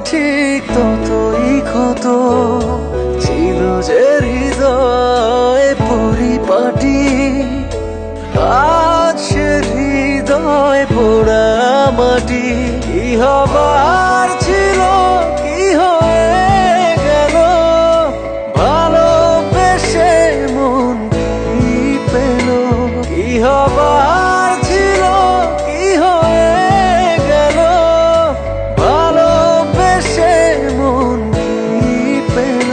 ঠিক ততই ক্ষত ছিল যে হৃদয় পরিপাটি। আজ সে হৃদয় পোড়া মাটি। কি হবার ছিল কি হয়ে গেল, ভালোবেসে মন কি পেল। কি হবার ছিল কি হয়ে গেল, ভালোবেসে মন কি পেল।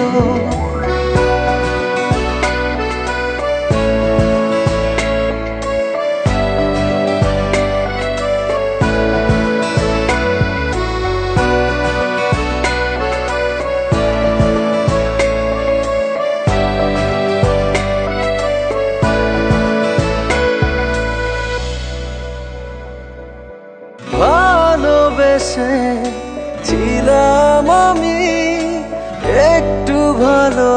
ভালোবেসে ছিলাম আমি একটু ভালো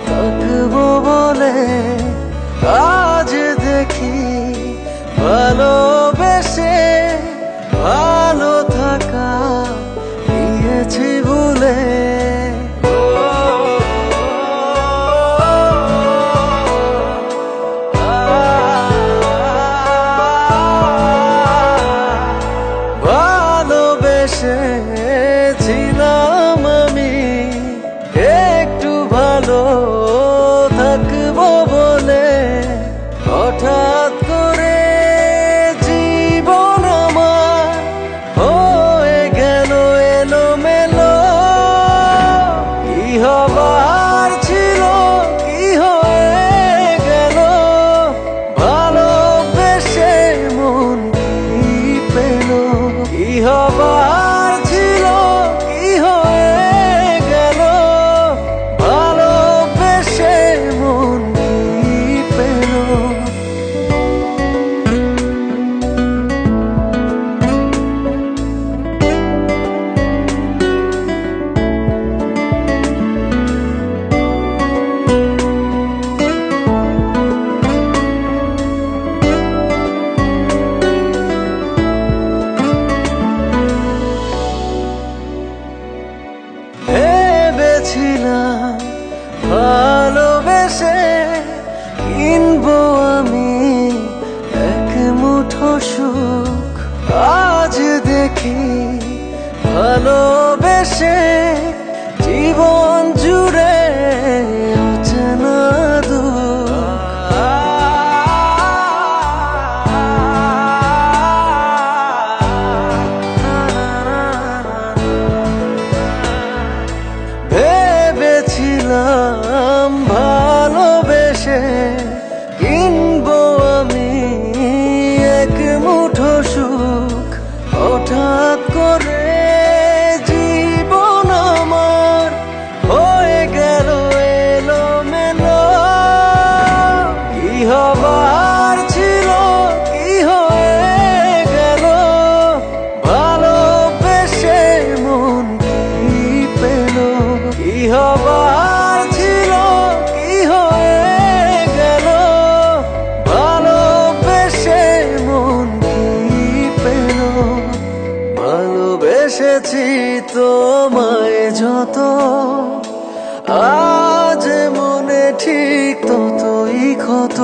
থাকবো বলে, আজ দেখি ভালোবেসে ভালো থাকা গিয়েছি ভুলে। ছিলাম আমি একটু ভালো থাকবো বলে, হঠাৎ করে জীবন আমার হয়ে গেল এলোমেলো। কি হবার ছিল কি হয়ে গেল, ভালোবেসে মন কি পেল। কি হবার ছিল কি হয়ে গেল, ভালোবেসে মন কি পেল। ভেবেছিলাম ভালোবেসে কিনবো আমি এক মুঠো সুখ, আজ দেখি ভালোবেসে জীবন জুড়ে অচেনা দুঃখ। ভেবেছিলাম ভালোবেসে কিনবো আমি এক মুঠো সুখ, হঠাৎ করে জীবন আমার হয়ে গেল এলোমেলো। কি হবার ছিল কি হয়ে গেল, ভালোবেসে মন কি পেল। কি হবার ছিল কি হয়ে গেল, ভালোবেসে মন কি পেল। ভালোবেসেছি তোমায় যত, আজ মনে ঠিক ততই ক্ষত।